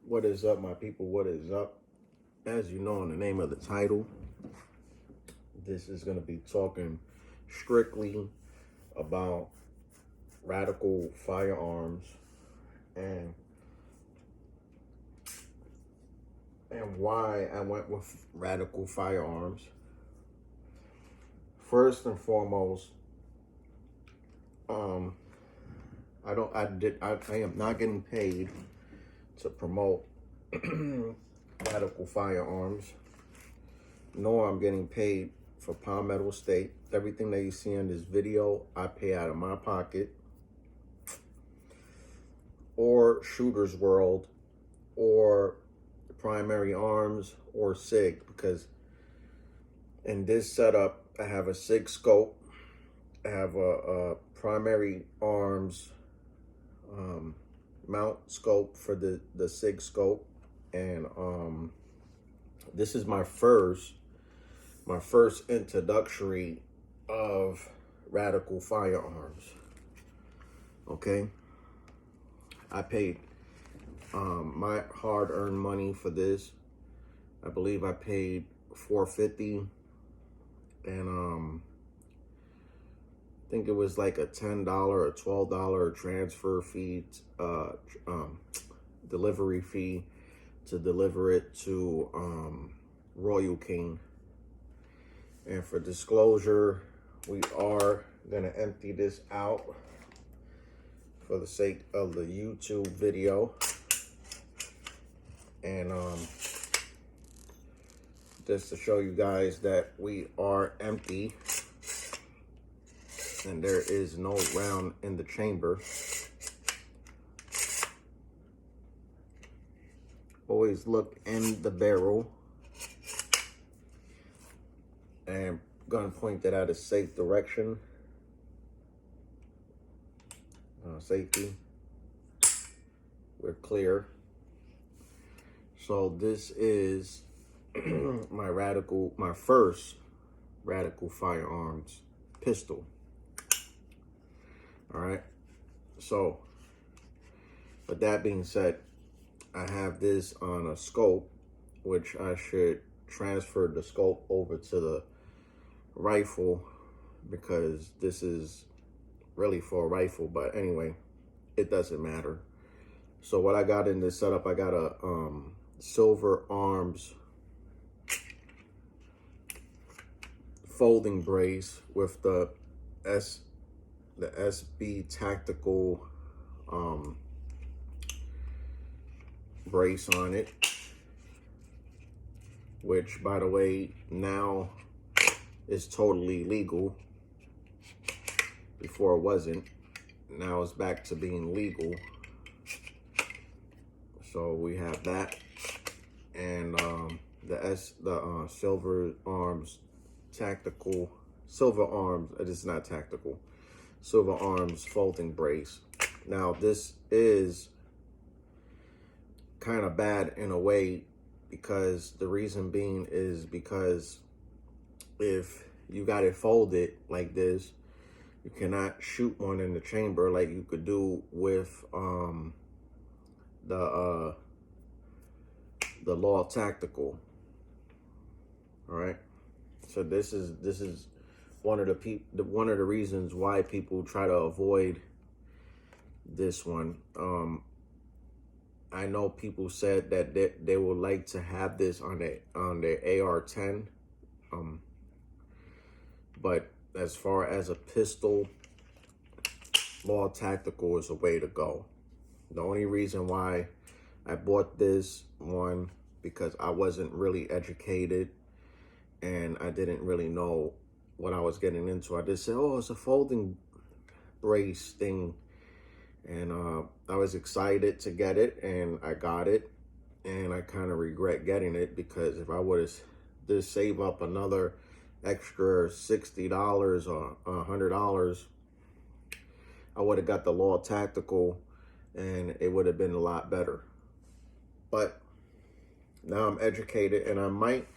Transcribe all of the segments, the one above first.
What is up, my people? What is up? As you know in the name of the title, this is going to be talking strictly about radical firearms and why I went with radical firearms. First and foremost, I am not getting paid to promote radical firearms, nor I'm getting paid for Palmetto State. Everything that you see in this video, I pay out of my pocket, or Shooter's World, or Primary Arms, or SIG, because in this setup, I have a SIG scope, I have a Primary Arms mount scope for the SIG scope, and this is my first introductory of radical firearms. Okay, I paid my hard-earned money for this. I believe I paid $450, and I think it was like a $10 or $12 transfer fee, delivery fee to deliver it to Royal King. And for disclosure, we are gonna empty this out for the sake of the YouTube video. And just to show you guys that we are empty and there is no round in the chamber. Always look in the barrel, and gun pointed at a safe direction. Safety. We're clear. So this is my first radical firearms pistol. All right. So with that being said, I have this on a scope, which I should transfer the scope over to the rifle, because this is really for a rifle. But anyway, it doesn't matter. So what I got in this setup, I got a Silver Arms folding brace with the SB Tactical brace on it, which, by the way, now is totally legal. Before it wasn't. Now it's back to being legal. So we have that, and the Silver Arms Tactical, Silver Arms, it is not tactical, Silver Arms folding brace. Now this is kind of bad in a way, because the reason being is because if you got it folded like this, you cannot shoot one in the chamber like you could do with the Law Tactical. All right, so this is one of the reasons why people try to avoid this one. I know people said that they would like to have this on their AR-10, but as far as a pistol, Law Tactical is a way to go. The only reason why I bought this one, because I wasn't really educated and I didn't really know what I was getting into. I just said, oh, it's a folding brace thing. And I was excited to get it, and I got it. And I kind of regret getting it, because if I would have just saved up another extra $60 or $100, I would have got the Law Tactical, and it would have been a lot better. But now I'm educated, and I might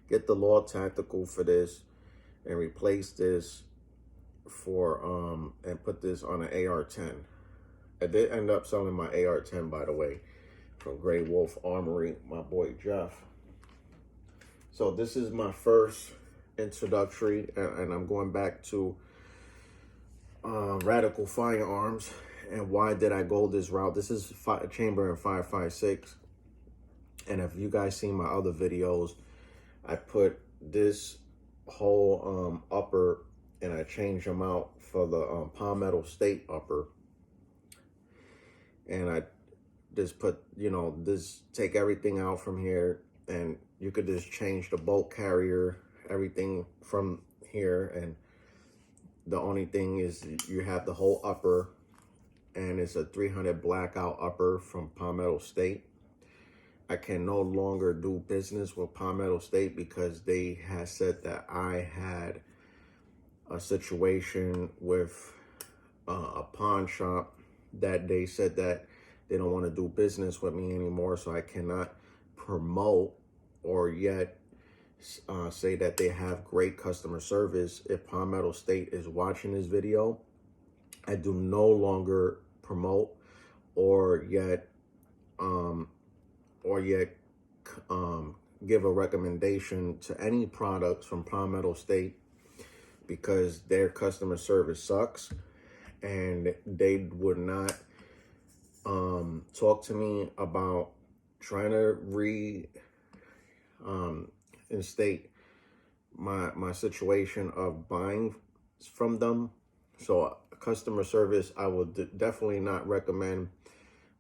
get the Law Tactical for this and replace this for and put this on an AR-10. I did end up selling my AR-10, by the way. from Grey Wolf Armory, my boy Jeff. So this is my first introductory, and I'm going back to Radical Firearms. And why did I go this route? This is chamber in 5.56. And if you guys seen my other videos, I put this whole upper and I changed them out for the Palmetto State upper. And I just put, you know, this, take everything out from here, and you could just change the bolt carrier, everything from here. And the only thing is you have the whole upper, and it's a 300 blackout upper from Palmetto State. I can no longer do business with Palmetto State because they had said that I had a situation with a pawn shop that they said that they don't want to do business with me anymore. So I cannot promote or yet say that they have great customer service. If Palmetto State is watching this video, I do no longer promote or yet give a recommendation to any products from Palmetto State because their customer service sucks, and they would not talk to me about trying to reinstate my situation of buying from them. So customer service, I would definitely not recommend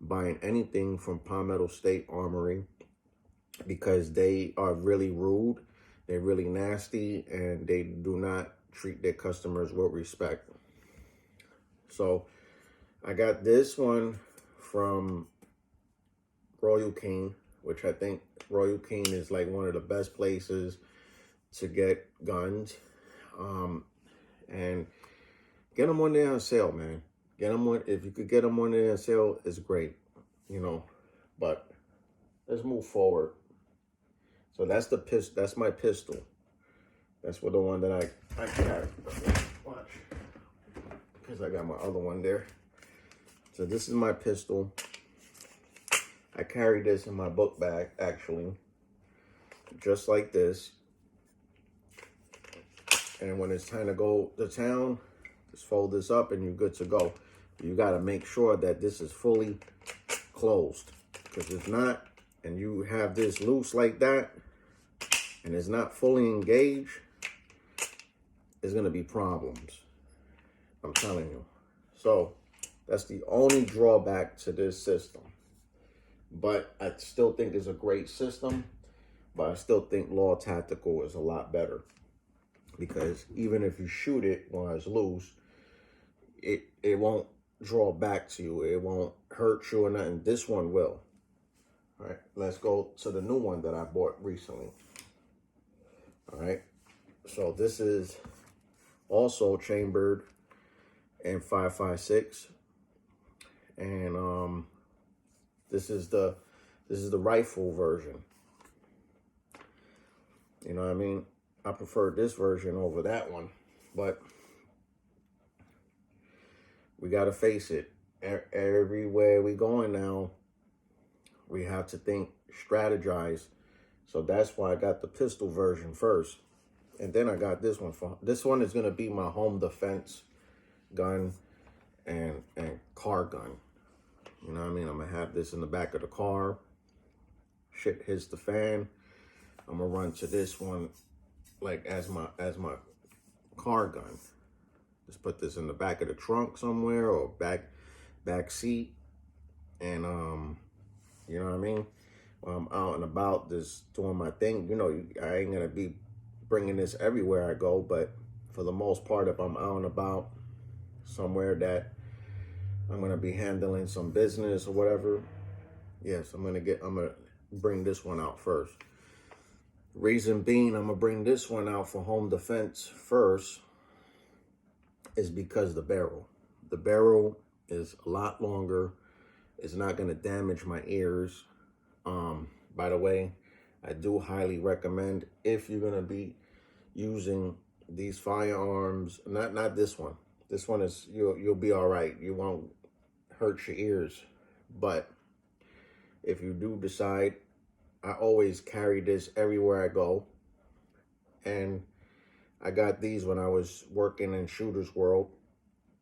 buying anything from Palmetto State Armory because they are really rude, they're really nasty, and they do not treat their customers with respect. So I got this one from Royal King, which I think Royal King is like one of the best places to get guns. And get them on there on sale, man. Get them on, if you could get them on there on sale, it's great, you know. But let's move forward. So that's the pistol. That's my pistol. That's what the one that I carry. Watch, because I got my other one there. So this is my pistol. I carry this in my book bag, actually, just like this. And when it's time to go to town, just fold this up and you're good to go. You got to make sure that this is fully closed, because if not, and you have this loose like that, and it's not fully engaged, there's going to be problems. I'm telling you. So that's the only drawback to this system. But I still think it's a great system, but I still think Law Tactical is a lot better. Because even if you shoot it while it's loose, it won't draw back to you. It won't hurt you or nothing. This one will. All right, let's go to the new one that I bought recently. All right, so this is also chambered in 5.56, and this is the rifle version. You know what I mean? I prefer this version over that one, but we got to face it. Everywhere we going now, we have to think, strategize. So that's why I got the pistol version first. And then I got this one. This one is going to be my home defense gun and car gun. You know what I mean? I'm going to have this in the back of the car. Shit hits the fan, I'm going to run to this one like as my car gun. Just put this in the back of the trunk somewhere, or back seat. And you know what I mean? When I'm out and about just doing my thing, you know, I ain't gonna be bringing this everywhere I go, but for the most part, if I'm out and about somewhere that I'm gonna be handling some business or whatever, yes, I'm gonna bring this one out first. Reason being, I'm gonna bring this one out for home defense first is because the barrel is a lot longer. It's not gonna damage my ears. By the way, I do highly recommend, if you're gonna be using these firearms, not this one. This one is, you'll be all right. You won't hurt your ears. But if you do decide, I always carry this everywhere I go. And I got these when I was working in Shooter's World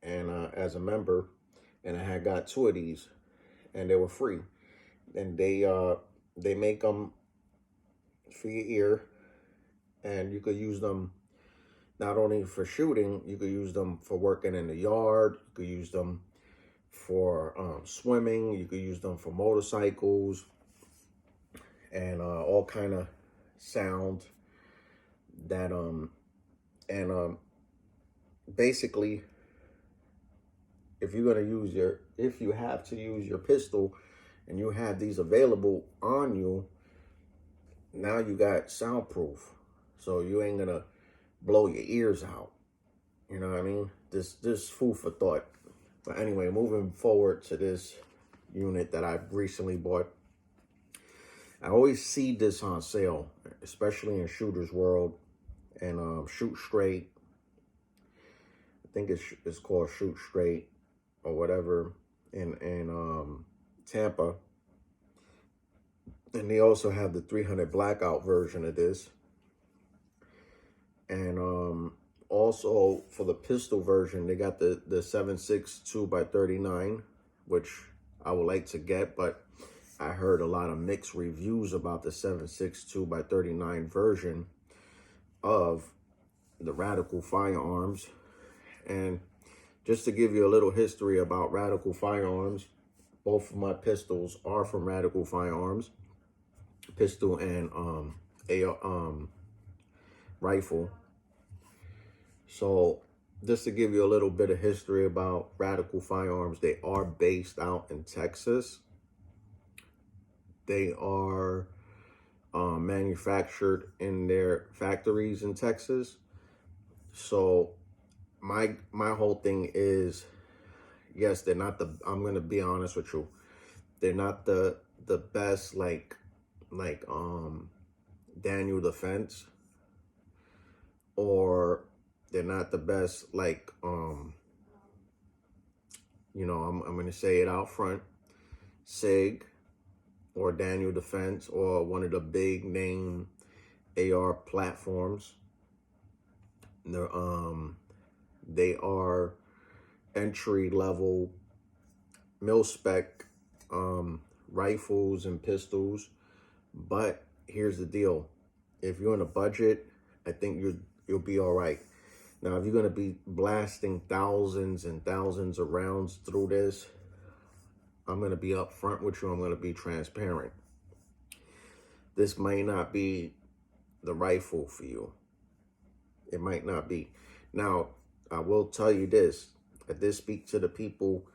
and as a member, and I had got 2 of these, and they were free. And they make them for your ear, and you could use them not only for shooting, you could use them for working in the yard, you could use them for swimming, you could use them for motorcycles, and all kind of sound that basically, if you're gonna use if you have to use your pistol and you have these available on you, now you got soundproof, so you ain't gonna blow your ears out. You know what I mean? This food for thought. But anyway, moving forward to this unit that I recently bought. I always see this on sale, especially in Shooter's World and Shoot Straight. I think it's called Shoot Straight or whatever in Tampa. And they also have the 300 blackout version of this. And also for the pistol version, they got the 7.62 2x39, which I would like to get, but I heard a lot of mixed reviews about the 7.62 2x39 version of the Radical firearms. And just to give you a little history about Radical firearms, both of my pistols are from Radical firearms, pistol and rifle. So just to give you a little bit of history about Radical firearms, they are based out in Texas. They are manufactured in their factories in Texas. So my whole thing is, yes, they're not I'm gonna be honest with you, they're not the best like Daniel Defense, or they're not the best like I'm gonna say it out front, SIG or Daniel Defense or one of the big name AR platforms. They are entry level mil spec rifles and pistols. But here's the deal: if you're on a budget, I think you'll be all right. Now, if you're gonna be blasting thousands and thousands of rounds through this, I'm gonna be upfront with you. I'm gonna be transparent. This may not be the rifle for you. It might not be. Now, I will tell you this: I did speak to the people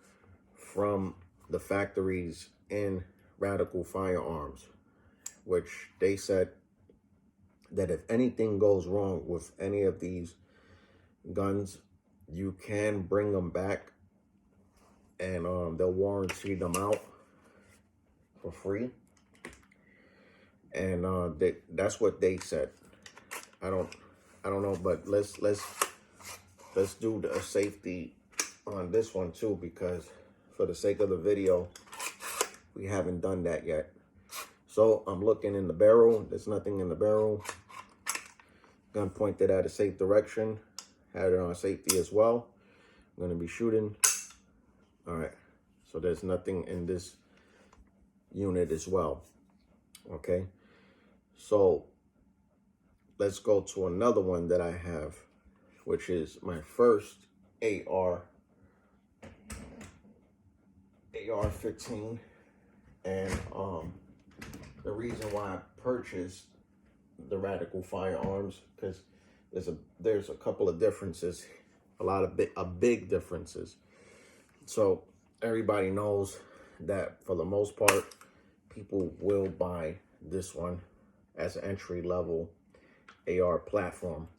from the factories in Radical Firearms, which they said that if anything goes wrong with any of these guns, you can bring them back and they'll warranty them out for free. And that's what they said. I don't know, but let's do the safety on this one too, because for the sake of the video, we haven't done that yet. So I'm looking in the barrel. There's nothing in the barrel. Gun pointed at a safe direction. Had it on safety as well. I'm gonna be shooting. All right. So there's nothing in this unit as well. Okay. So let's go to another one that I have, which is my first AR-15, and the reason why I purchased the Radical firearms, because there's a couple of differences, big differences. So everybody knows that for the most part, people will buy this one as an entry level AR platform.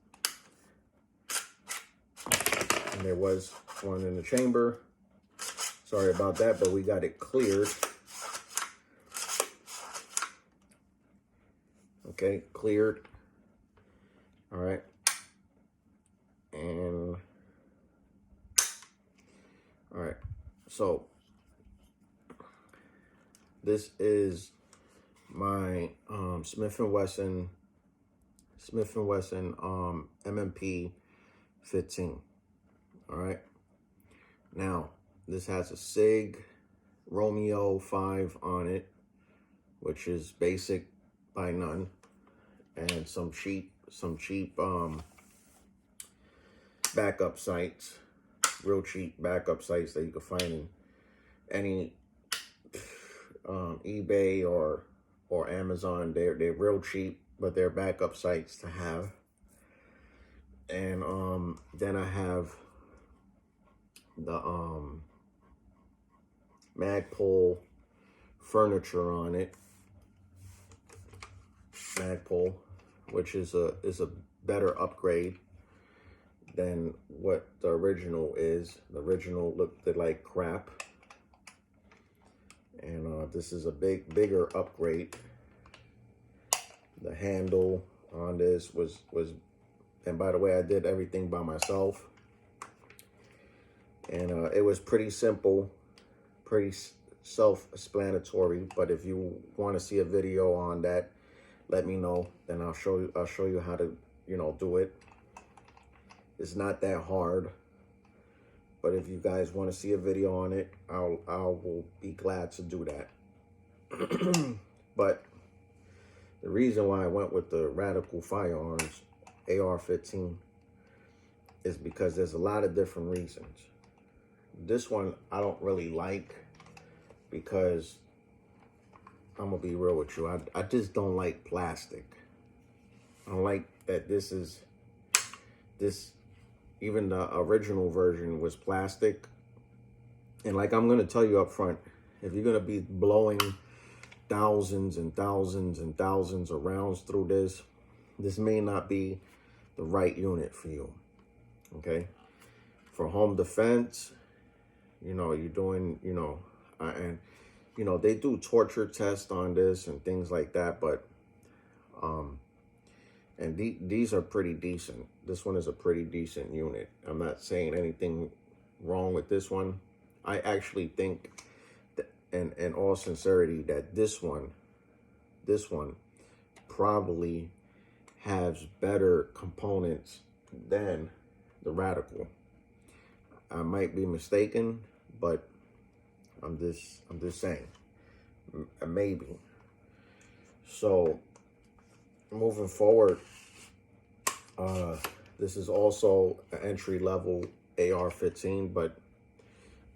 And there was one in the chamber. Sorry about that, but we got it cleared. Okay, cleared. All right. And all right. So This is my Smith & Wesson MMP 15. All right. Now, this has a SIG Romeo 5 on it, which is basic by none, and some cheap backup sites, real cheap backup sites that you can find in any eBay or Amazon. They're real cheap, but they're backup sites to have. And then I have the Magpul furniture on it. Magpul, which is a better upgrade than what the original is. The original looked like crap, and this is a bigger upgrade. The handle on this was, and by the way, I did everything by myself, and it was pretty simple, pretty self-explanatory. But if you want to see a video on that, let me know, then I'll show you how to, do it. It's not that hard, but if you guys want to see a video on it, I will be glad to do that. But the reason why I went with the Radical Firearms AR-15 is because there's a lot of different reasons. This one I don't really like because, I'm gonna be real with you, I just don't like plastic. I don't like that this, even the original version was plastic. And like, I'm gonna tell you up front, if you're gonna be blowing thousands and thousands and thousands of rounds through this may not be the right unit for you, okay? For home defense, you're doing, and they do torture tests on this and things like that, but and these are pretty decent. This one is a pretty decent unit. I'm not saying anything wrong with this one. I actually think that, in all sincerity, that this one probably has better components than the Radical. I might be mistaken, but I'm just saying, maybe. So moving forward, this is also an entry-level AR-15, but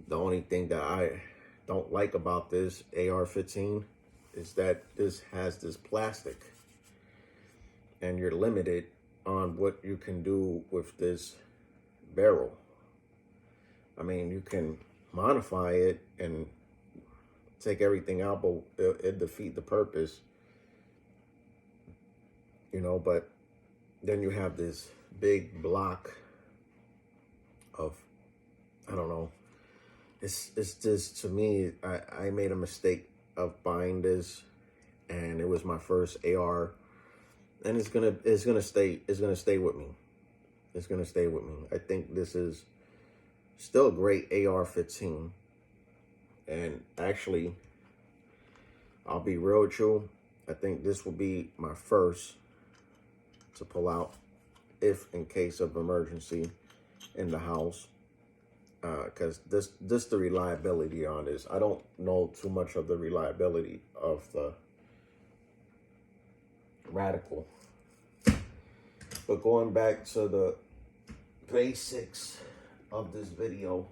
the only thing that I don't like about this AR-15 is that this has this plastic, and you're limited on what you can do with this barrel. I mean, you can modify it and take everything out, but it defeat the purpose, but then you have this big block of, I don't know, it's just, to me, I made a mistake of buying this, and it was my first AR, and it's gonna stay with me. It's gonna stay with me. I think this is still a great AR-15, and actually, I'll be real with you, I think this will be my first to pull out if in case of emergency in the house, because this the reliability on this. I don't know too much of the reliability of the Radical, but going back to the basics of this video,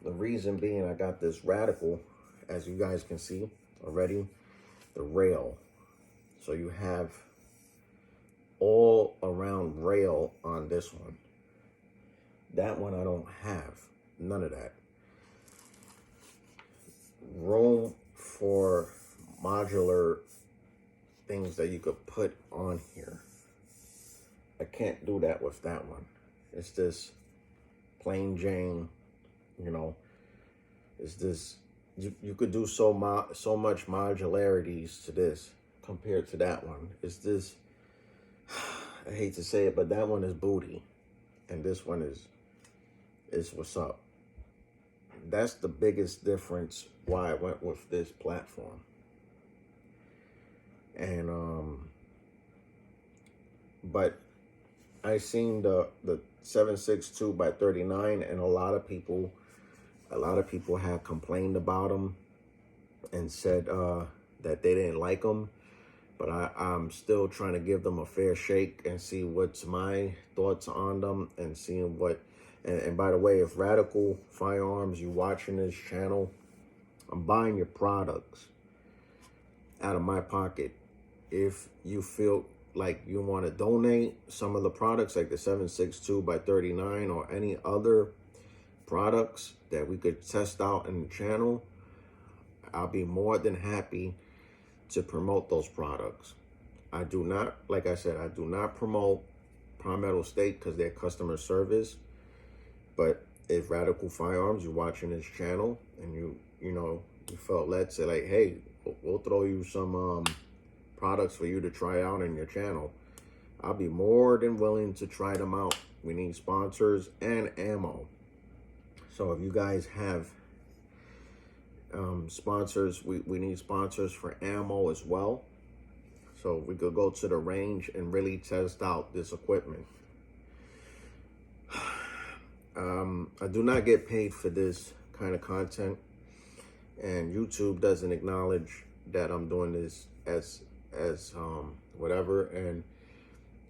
the reason being I got this Radical, as you guys can see already, the rail. So you have all around rail on this one. That one I don't have, none of that. Room for modular things that you could put on here. I can't do that with that one. It's this plain Jane, it's this, you could do so much modularities to this compared to that one. It's this, I hate to say it, but that one is booty, and this one is what's up. that's the biggest difference why I went with this platform. And but I seen the 7.62 by 39, and a lot of people have complained about them and said that they didn't like them. But I'm still trying to give them a fair shake and see what's my thoughts on them, and seeing what. And by the way, if Radical Firearms, you watching this channel, I'm buying your products out of my pocket. If you feel like you want to donate some of the products, like the 7.62 by 39 or any other products that we could test out in the channel, I'll be more than happy to promote those products. I do not, like I said, I do not promote Palmetto State because they're customer service. But if Radical Firearms, you're watching this channel, and you felt led to, like, hey, we'll throw you some products for you to try out in your channel, I'll be more than willing to try them out. We need sponsors and ammo. So if you guys have sponsors, we need sponsors for ammo as well, so we could go to the range and really test out this equipment. I do not get paid for this kind of content, and YouTube doesn't acknowledge that I'm doing this as whatever. And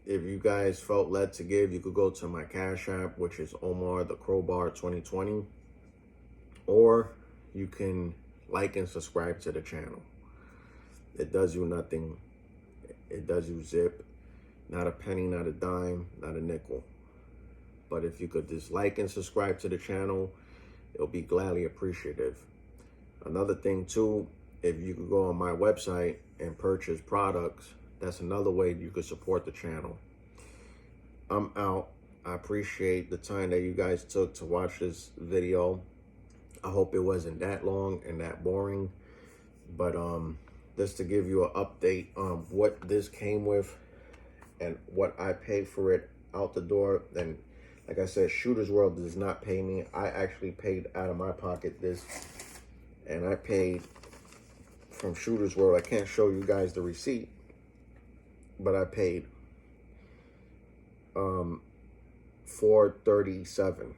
if you guys felt led to give, you could go to my Cash App, which is Omar the Crowbar 2020, or you can like and subscribe to the channel. It does you nothing. It does you zip. Not a penny, not a dime, not a nickel. But if you could just like and subscribe to the channel, it'll be gladly appreciative. Another thing too, if you could go on my website and purchase products, that's another way you could support the channel. I'm out. I appreciate the time that you guys took to watch this video. I hope it wasn't that long and that boring, but just to give you an update on what this came with and what I paid for it out the door. And like I said, Shooter's World does not pay me. I actually paid out of my pocket this, and I paid from Shooter's World. I can't show you guys the receipt, but I paid $437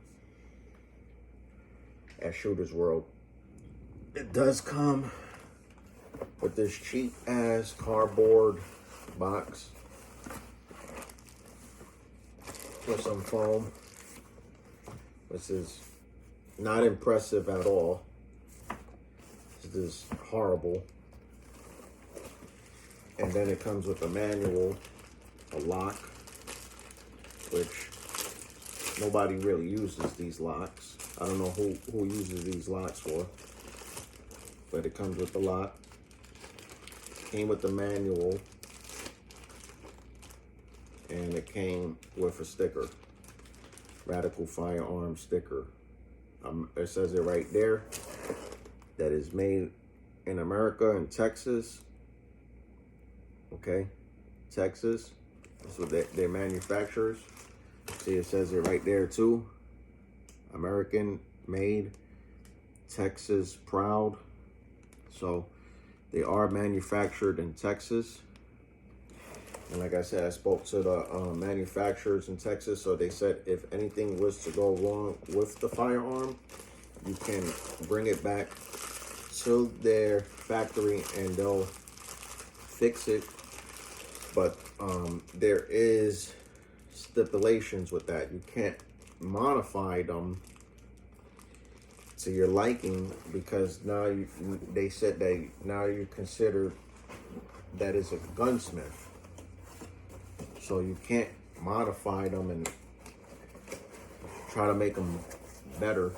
at Shooter's World. It does come with this cheap ass cardboard box with some foam, which is not impressive at all. It's just horrible. And then it comes with a manual, a lock, which nobody really uses these locks. I don't know who uses these locks for, but it comes with the lock. Came with the manual, and it came with a sticker, Radical Firearms sticker. It says it right there that is made in America, in Texas. Okay, Texas. That's what they're manufacturers. See, it says it right there too. American made, Texas proud. So they are manufactured in Texas. And like I said, I spoke to the manufacturers in Texas. So they said if anything was to go wrong with the firearm, you can bring it back to their factory and they'll fix it. But there is stipulations with that. You can't modify them to your liking, because now they said that now you consider that is a gunsmith. So you can't modify them and try to make them better,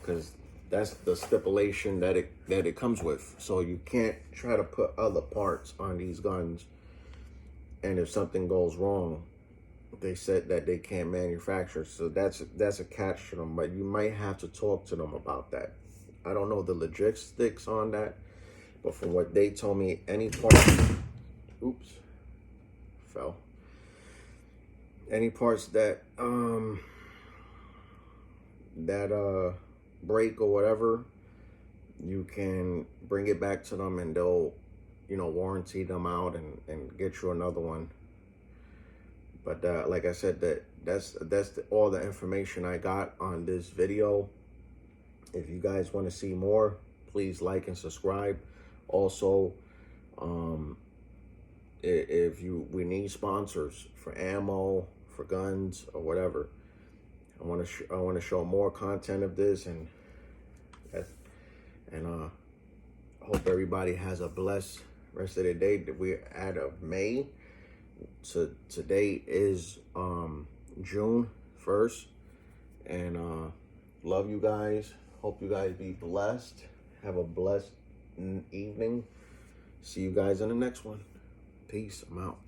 because that's the stipulation that it comes with. So you can't try to put other parts on these guns, and if something goes wrong, they said that they can't manufacture. So that's a catch to them, but you might have to talk to them about that. I don't know the logistics on that, but from what they told me, any parts, any parts that break or whatever, you can bring it back to them and they'll, warranty them out and get you another one. But like I said, that's all the information I got on this video. If you guys want to see more, please like and subscribe. Also, if we need sponsors for ammo, for guns, or whatever. I want to show more content of this, and hope everybody has a blessed rest of the day. We're at May. So today is June 1st, and love you guys. Hope you guys be blessed. Have a blessed evening. See you guys in the next one. Peace. I'm out.